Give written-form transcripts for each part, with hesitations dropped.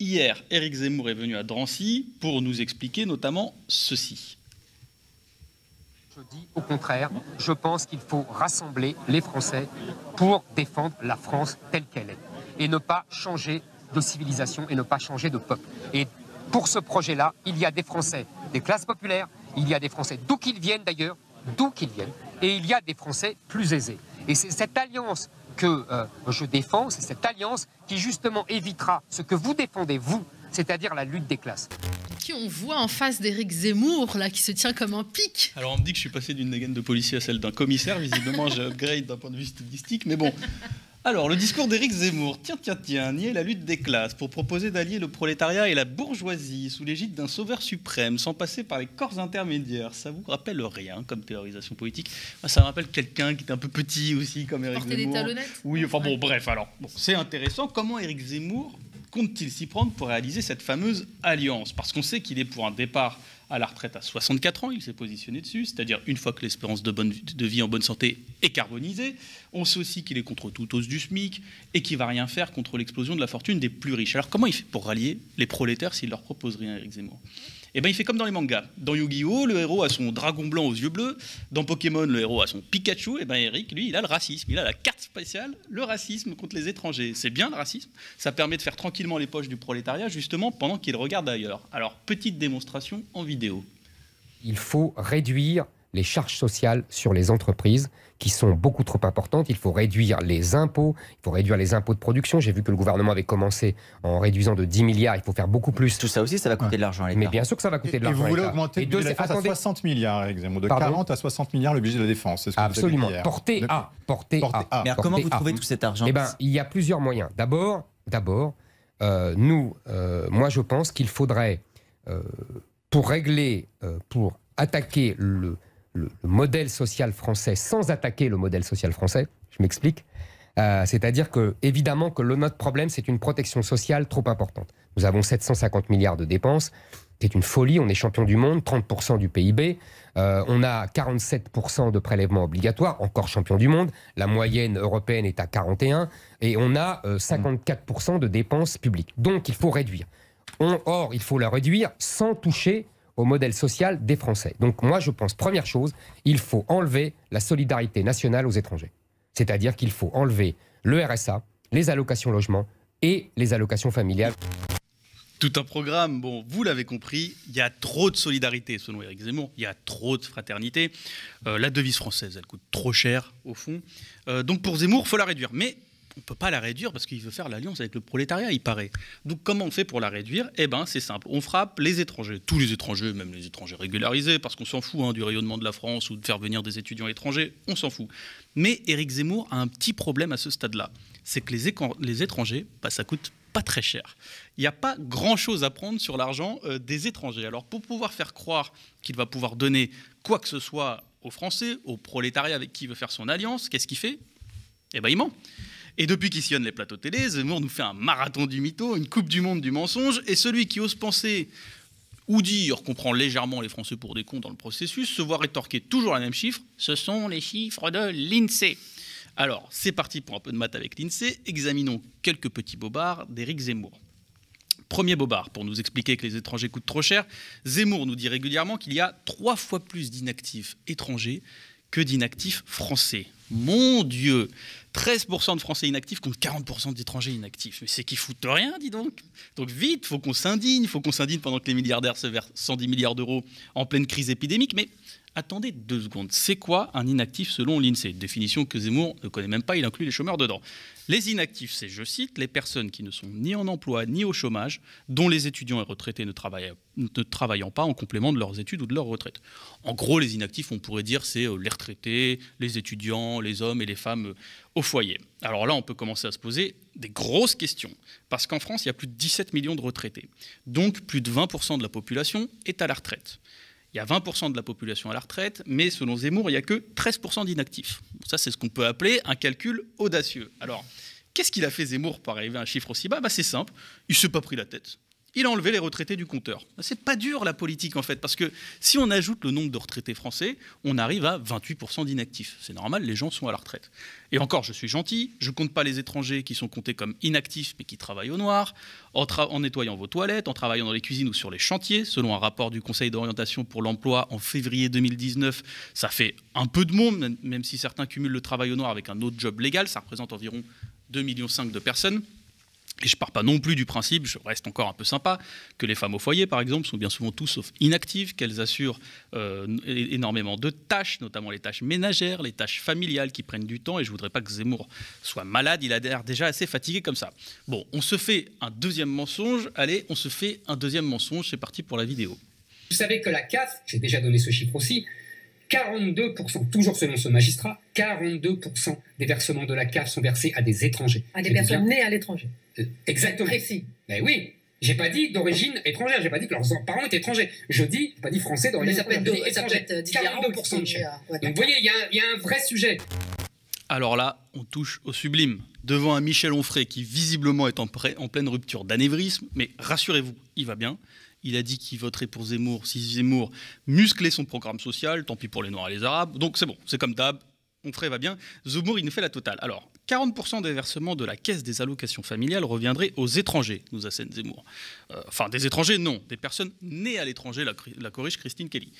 Hier, Éric Zemmour est venu à Drancy pour nous expliquer notamment ceci. Je dis au contraire, je pense qu'il faut rassembler les Français pour défendre la France telle qu'elle est et ne pas changer de civilisation et ne pas changer de peuple. Et pour ce projet-là, il y a des Français des classes populaires, il y a des Français d'où qu'ils viennent d'ailleurs, d'où qu'ils viennent, et il y a des Français plus aisés. Et c'est cette alliance que je défends, c'est cette alliance qui justement évitera ce que vous défendez, vous, c'est-à-dire la lutte des classes. Qui on voit en face d'Éric Zemmour, là, qui se tient comme un pic. Alors on me dit que je suis passé d'une dégaine de policier à celle d'un commissaire, visiblement j'ai upgrade d'un point de vue statistique, mais bon. Alors, le discours d'Éric Zemmour, tiens, nier la lutte des classes pour proposer d'allier le prolétariat et la bourgeoisie sous l'égide d'un sauveur suprême sans passer par les corps intermédiaires, ça vous rappelle rien comme théorisation politique? Ça me rappelle quelqu'un qui était un peu petit aussi, comme Éric Zemmour. Porter des talonnettes. Oui, enfin bon, bref, alors, bon, c'est intéressant. Comment Éric Zemmour compte-t-il s'y prendre pour réaliser cette fameuse alliance? Parce qu'on sait qu'il est pour un départ à la retraite à 64 ans, il s'est positionné dessus, c'est-à-dire une fois que l'espérance de vie en bonne santé est carbonisée. On sait aussi qu'il est contre toute hausse du SMIC et qu'il ne va rien faire contre l'explosion de la fortune des plus riches. Alors comment il fait pour rallier les prolétaires s'il leur propose rien, Éric Zemmour? Eh bien, il fait comme dans les mangas. Dans Yu-Gi-Oh!, le héros a son dragon blanc aux yeux bleus. Dans Pokémon, le héros a son Pikachu. Eh bien, Eric, lui, il a le racisme. Il a la carte spéciale, le racisme contre les étrangers. C'est bien, le racisme. Ça permet de faire tranquillement les poches du prolétariat, justement, pendant qu'il regarde ailleurs. Alors, petite démonstration en vidéo. Il faut réduire les charges sociales sur les entreprises qui sont beaucoup trop importantes. Il faut réduire les impôts, il faut réduire les impôts de production. J'ai vu que le gouvernement avait commencé en réduisant de 10 milliards, il faut faire beaucoup plus. Tout ça aussi, ça va coûter de l'argent à l'État. Mais bien sûr que ça va coûter de l'argent à l'État. Et vous voulez augmenter le budget de la défense à 60 milliards, Éric Zemmour, de 40 à 60 milliards le budget de la défense. C'est ce que absolument, vous avez dit hier. porté à. Mais alors comment vous trouvez tout cet argent? Eh bien, il y a plusieurs moyens. D'abord, moi je pense qu'il faudrait, pour attaquer le modèle social français sans attaquer le modèle social français, je m'explique, c'est-à-dire que évidemment que notre problème c'est une protection sociale trop importante. Nous avons 750 milliards de dépenses, c'est une folie, on est champion du monde, 30% du PIB, on a 47% de prélèvements obligatoires, encore champion du monde, la moyenne européenne est à 41%, et on a 54% de dépenses publiques. Donc il faut réduire. Or, il faut la réduire sans toucher au modèle social des Français. Donc moi, je pense, première chose, il faut enlever la solidarité nationale aux étrangers. C'est-à-dire qu'il faut enlever le RSA, les allocations logement et les allocations familiales. Tout un programme, bon, vous l'avez compris, il y a trop de solidarité selon Éric Zemmour, il y a trop de fraternité. La devise française, elle coûte trop cher au fond. Donc pour Zemmour, il faut la réduire. Mais on ne peut pas la réduire parce qu'il veut faire l'alliance avec le prolétariat, il paraît. Donc comment on fait pour la réduire? Eh bien, c'est simple. On frappe les étrangers, tous les étrangers, même les étrangers régularisés, parce qu'on s'en fout du rayonnement de la France ou de faire venir des étudiants étrangers, on s'en fout. Mais Éric Zemmour a un petit problème à ce stade-là. C'est que les étrangers, ça coûte pas très cher. Il n'y a pas grand-chose à prendre sur l'argent des étrangers. Alors pour pouvoir faire croire qu'il va pouvoir donner quoi que ce soit aux Français, au prolétariat avec qui il veut faire son alliance, qu'est-ce qu'il fait? Eh bien, il ment. Et depuis qu'il sillonne les plateaux télé, Zemmour nous fait un marathon du mytho, une coupe du monde du mensonge, et celui qui ose penser ou dire qu'on prend légèrement les Français pour des cons dans le processus se voit rétorquer toujours les mêmes chiffres, ce sont les chiffres de l'INSEE. Alors, c'est parti pour un peu de maths avec l'INSEE, examinons quelques petits bobards d'Éric Zemmour. Premier bobard, pour nous expliquer que les étrangers coûtent trop cher, Zemmour nous dit régulièrement qu'il y a 3 fois plus d'inactifs étrangers que d'inactifs français. Mon Dieu, 13% de Français inactifs contre 40% d'étrangers inactifs. Mais c'est qu'ils foutent rien, dis donc. Donc vite, faut qu'on s'indigne pendant que les milliardaires se versent 110 milliards d'euros en pleine crise épidémique. Mais attendez 2 secondes, c'est quoi un inactif selon l'INSEE? Définition que Zemmour ne connaît même pas, il inclut les chômeurs dedans. Les inactifs, c'est, je cite, les personnes qui ne sont ni en emploi ni au chômage, dont les étudiants et retraités ne travaillant pas en complément de leurs études ou de leur retraite. En gros, les inactifs, on pourrait dire, c'est les retraités, les étudiants, les hommes et les femmes au foyer. Alors là, on peut commencer à se poser des grosses questions, parce qu'en France, il y a plus de 17 millions de retraités. Donc, plus de 20% de la population est à la retraite. Il y a 20% de la population à la retraite, mais selon Zemmour, il n'y a que 13% d'inactifs. Ça, c'est ce qu'on peut appeler un calcul audacieux. Alors, qu'est-ce qu'il a fait Zemmour pour arriver à un chiffre aussi bas? C'est simple, il ne s'est pas pris la tête. il a enlevé les retraités du compteur. C'est pas dur la politique en fait, parce que si on ajoute le nombre de retraités français, on arrive à 28% d'inactifs. C'est normal, les gens sont à la retraite. Et encore, je suis gentil, je compte pas les étrangers qui sont comptés comme inactifs mais qui travaillent au noir, en nettoyant vos toilettes, en travaillant dans les cuisines ou sur les chantiers. Selon un rapport du Conseil d'orientation pour l'emploi en février 2019, ça fait un peu de monde, même si certains cumulent le travail au noir avec un autre job légal, ça représente environ 2,5 millions de personnes. Et je ne pars pas non plus du principe, je reste encore un peu sympa, que les femmes au foyer, par exemple, sont bien souvent tout sauf inactives, qu'elles assurent énormément de tâches, notamment les tâches ménagères, les tâches familiales qui prennent du temps. Et je ne voudrais pas que Zemmour soit malade, il a l'air déjà assez fatigué comme ça. Bon, on se fait un deuxième mensonge. Allez, on se fait un deuxième mensonge, c'est parti pour la vidéo. Vous savez que la CAF, j'ai déjà donné ce chiffre aussi, 42%, toujours selon ce magistrat, 42% des versements de la CAF sont versés à des étrangers. À des personnes nées à l'étranger. Exactement. Précis. Mais oui, j'ai pas dit d'origine étrangère, j'ai pas dit que leurs parents étaient étrangers. Je dis, j'ai pas dit français d'origine étrangère. 42% de chèques. Donc vous voyez, il y a un vrai sujet. Alors là, on touche au sublime. Devant un Michel Onfray qui visiblement est en pleine rupture d'anévrisme, mais rassurez-vous, il va bien. Il a dit qu'il voterait pour Zemmour si Zemmour musclait son programme social, tant pis pour les Noirs et les Arabes. Donc c'est bon, c'est comme d'hab, Onfray va bien. Zemmour, il nous fait la totale. Alors, 40% des versements de la caisse des allocations familiales reviendraient aux étrangers, nous assène Zemmour. Enfin, des étrangers, non. Des personnes nées à l'étranger, la corrige Christine Kelly.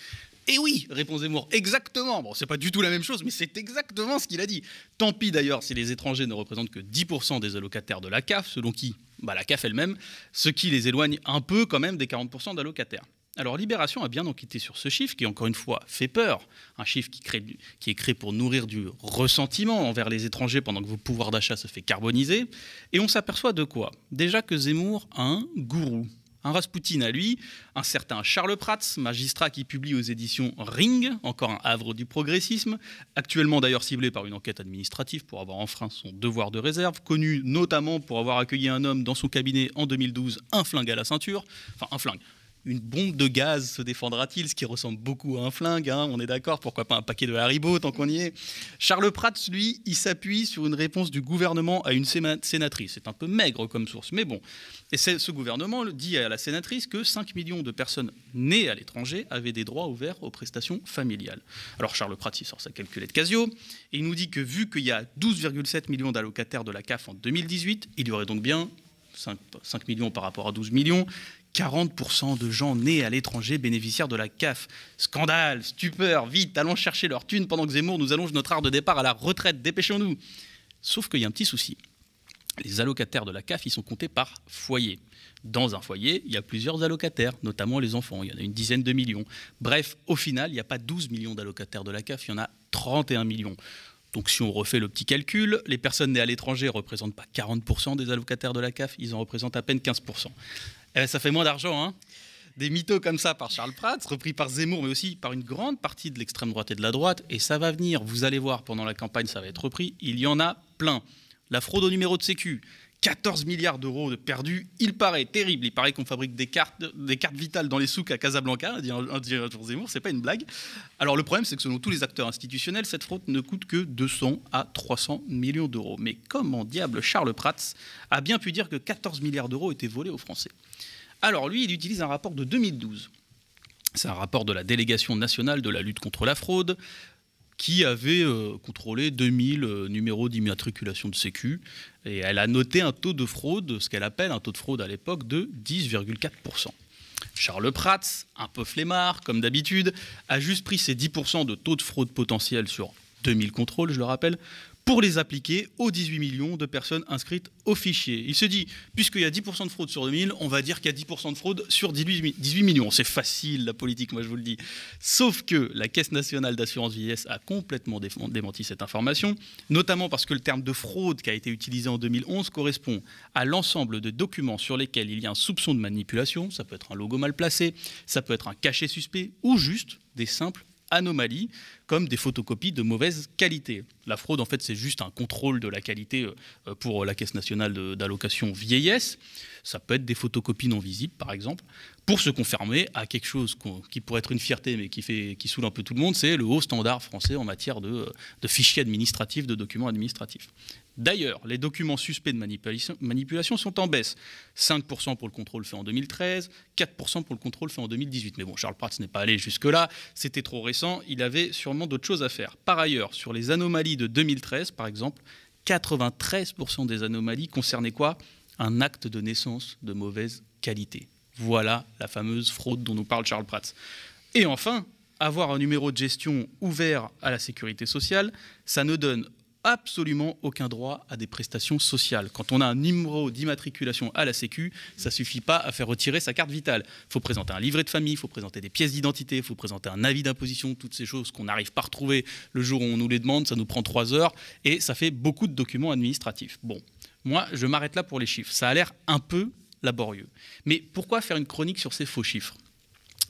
Et oui, répond Zemmour, exactement. Bon, c'est pas du tout la même chose, mais c'est exactement ce qu'il a dit. Tant pis d'ailleurs si les étrangers ne représentent que 10% des allocataires de la CAF, selon qui la CAF elle-même, ce qui les éloigne un peu quand même des 40% d'allocataires. Alors Libération a bien enquêté sur ce chiffre qui, encore une fois, fait peur. Un chiffre qui est créé pour nourrir du ressentiment envers les étrangers pendant que vos pouvoirs d'achat se fait carboniser. Et on s'aperçoit de quoi? Déjà que Zemmour a un gourou. Un Raspoutine à lui, un certain Charles Prats, magistrat qui publie aux éditions Ring, encore un havre du progressisme, actuellement d'ailleurs ciblé par une enquête administrative pour avoir enfreint son devoir de réserve, connu notamment pour avoir accueilli un homme dans son cabinet en 2012, un flingue à la ceinture, enfin un flingue. Une bombe de gaz se défendra-t-il, ce qui ressemble beaucoup à un flingue, hein, on est d'accord, pourquoi pas un paquet de Haribo tant qu'on y est. Charles Prats, lui, il s'appuie sur une réponse du gouvernement à une sénatrice. C'est un peu maigre comme source, mais bon. Et ce gouvernement dit à la sénatrice que 5 millions de personnes nées à l'étranger avaient des droits ouverts aux prestations familiales. Alors Charles Prats, il sort sa calculette Casio, et il nous dit que vu qu'il y a 12,7 millions d'allocataires de la CAF en 2018, il y aurait donc bien 5 millions par rapport à 12 millions, 40% de gens nés à l'étranger bénéficiaires de la CAF. Scandale, stupeur, vite, allons chercher leur thune pendant que Zemmour nous allonge notre art de départ à la retraite, dépêchons-nous. Sauf qu'il y a un petit souci. Les allocataires de la CAF, ils sont comptés par foyer. Dans un foyer, il y a plusieurs allocataires, notamment les enfants. Il y en a une dizaine de millions. Bref, au final, il n'y a pas 12 millions d'allocataires de la CAF, il y en a 31 millions. Donc si on refait le petit calcul, les personnes nées à l'étranger ne représentent pas 40% des allocataires de la CAF, ils en représentent à peine 15%. Ça fait moins d'argent, hein. Des mythos comme ça par Charles Prats, repris par Zemmour, mais aussi par une grande partie de l'extrême droite et de la droite. Et ça va venir, vous allez voir, pendant la campagne, ça va être repris. Il y en a plein. La fraude au numéro de sécu, 14 milliards d'euros de perdus. Il paraît terrible. Il paraît qu'on fabrique des cartes vitales dans les souks à Casablanca, dit un jour Zemmour, c'est pas une blague. Alors le problème, c'est que selon tous les acteurs institutionnels, cette fraude ne coûte que 200 à 300 millions d'euros. Mais comment diable Charles Prats a bien pu dire que 14 milliards d'euros étaient volés aux Français? Alors lui, il utilise un rapport de 2012. C'est un rapport de la délégation nationale de la lutte contre la fraude qui avait contrôlé 2000 numéros d'immatriculation de sécu. Et elle a noté un taux de fraude, ce qu'elle appelle un taux de fraude à l'époque, de 10,4%. Charles Prats, un peu flemmard, comme d'habitude, a juste pris ces 10% de taux de fraude potentiel sur 2000 contrôles, je le rappelle, pour les appliquer aux 18 millions de personnes inscrites au fichier. Il se dit, puisqu'il y a 10% de fraude sur 2000, on va dire qu'il y a 10% de fraude sur 18 millions. C'est facile, la politique, moi je vous le dis. Sauf que la Caisse nationale d'assurance vieillesse a complètement démenti cette information, notamment parce que le terme de fraude qui a été utilisé en 2011 correspond à l'ensemble de documents sur lesquels il y a un soupçon de manipulation. Ça peut être un logo mal placé, ça peut être un cachet suspect, ou juste des simples anomalies, comme des photocopies de mauvaise qualité. La fraude, en fait, c'est juste un contrôle de la qualité pour la Caisse nationale d'allocation vieillesse. Ça peut être des photocopies non visibles, par exemple, pour se conformer à quelque chose qui pourrait être une fierté, mais qui saoule un peu tout le monde, c'est le haut standard français en matière de fichiers administratifs, de documents administratifs. D'ailleurs, les documents suspects de manipulation sont en baisse. 5% pour le contrôle fait en 2013, 4% pour le contrôle fait en 2018. Mais bon, Charles Prats n'est pas allé jusque-là, c'était trop récent, il avait sûrement d'autres choses à faire. Par ailleurs, sur les anomalies de 2013, par exemple, 93% des anomalies concernaient quoi? Un acte de naissance de mauvaise qualité. Voilà la fameuse fraude dont nous parle Charles Prats. Et enfin, avoir un numéro de gestion ouvert à la sécurité sociale, ça ne donne absolument aucun droit à des prestations sociales. Quand on a un numéro d'immatriculation à la Sécu, ça ne suffit pas à faire retirer sa carte vitale. Il faut présenter un livret de famille, il faut présenter des pièces d'identité, il faut présenter un avis d'imposition, toutes ces choses qu'on n'arrive pas à retrouver le jour où on nous les demande, ça nous prend 3 heures et ça fait beaucoup de documents administratifs. Bon, moi, je m'arrête là pour les chiffres. Ça a l'air un peu laborieux. Mais pourquoi faire une chronique sur ces faux chiffres?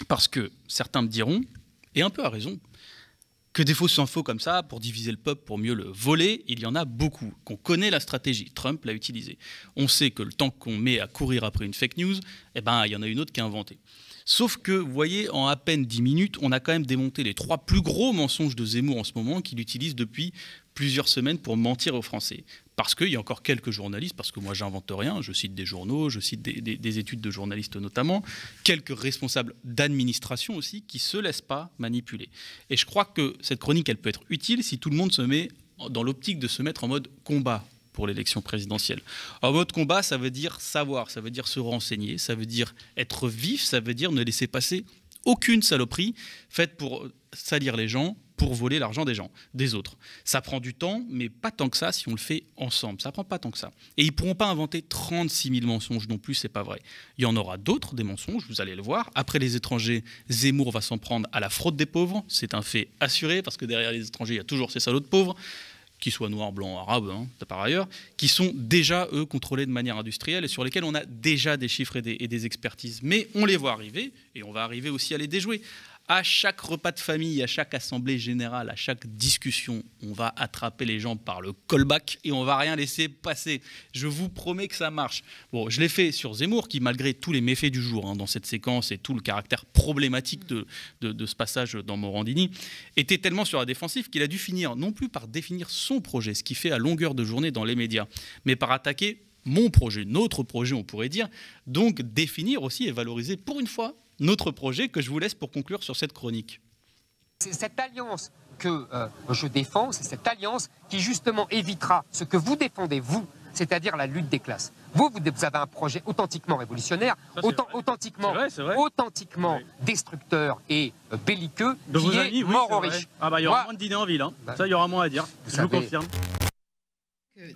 Parce que certains me diront, et un peu à raison, que des fausses infos comme ça, pour diviser le peuple, pour mieux le voler, il y en a beaucoup, qu'on connaît la stratégie. Trump l'a utilisée. On sait que le temps qu'on met à courir après une fake news, eh ben, il y en a une autre qui a inventé. Sauf que, vous voyez, en à peine 10 minutes, on a quand même démonté les 3 plus gros mensonges de Zemmour en ce moment, qu'il utilise depuis plusieurs semaines pour mentir aux Français. Parce qu'il y a encore quelques journalistes, parce que moi j'invente rien, je cite des journaux, je cite des études de journalistes notamment, quelques responsables d'administration aussi qui ne se laissent pas manipuler. Et je crois que cette chronique, elle peut être utile si tout le monde se met dans l'optique de se mettre en mode combat pour l'élection présidentielle. En mode combat, ça veut dire savoir, ça veut dire se renseigner, ça veut dire être vif, ça veut dire ne laisser passer aucune saloperie faite pour salir les gens, pour voler l'argent des autres. Ça prend du temps, mais pas tant que ça si on le fait ensemble. Ça prend pas tant que ça. Et ils ne pourront pas inventer 36 000 mensonges non plus, c'est pas vrai. Il y en aura d'autres, des mensonges, vous allez le voir. Après les étrangers, Zemmour va s'en prendre à la fraude des pauvres. C'est un fait assuré, parce que derrière les étrangers, il y a toujours ces salauds de pauvres, qu'ils soient noirs, blancs, arabes, par ailleurs, qui sont déjà, eux, contrôlés de manière industrielle et sur lesquels on a déjà des chiffres et des expertises. Mais on les voit arriver, et on va arriver aussi à les déjouer. À chaque repas de famille, à chaque assemblée générale, à chaque discussion, on va attraper les gens par le callback et on va rien laisser passer. Je vous promets que ça marche. Bon, je l'ai fait sur Zemmour, qui malgré tous les méfaits du jour dans cette séquence et tout le caractère problématique de ce passage dans Morandini, était tellement sur la défensive qu'il a dû finir non plus par définir son projet, ce qu'il fait à longueur de journée dans les médias, mais par attaquer mon projet, notre projet on pourrait dire, donc définir aussi et valoriser pour une fois notre projet que je vous laisse pour conclure sur cette chronique. C'est cette alliance que je défends, c'est cette alliance qui justement évitera ce que vous défendez, vous, c'est-à-dire la lutte des classes. Vous avez un projet authentiquement révolutionnaire, authentiquement destructeur et belliqueux, qui est mort aux riches. Ah bah il y aura moins de dîners en ville, ça il y aura moins à dire, je vous confirme.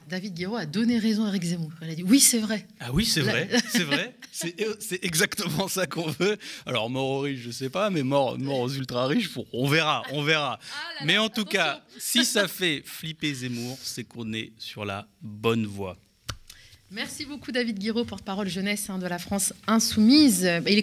David Guiraud a donné raison à Éric Zemmour. Elle a dit oui, c'est vrai. Ah oui, c'est vrai, c'est vrai. C'est exactement ça qu'on veut. Alors, mort aux riches, je sais pas, mais mort aux ultra-riches, on verra. Mais en tout cas, si ça fait flipper Zemmour, c'est qu'on est sur la bonne voie. Merci beaucoup David Guiraud, porte-parole jeunesse de la France Insoumise. Il est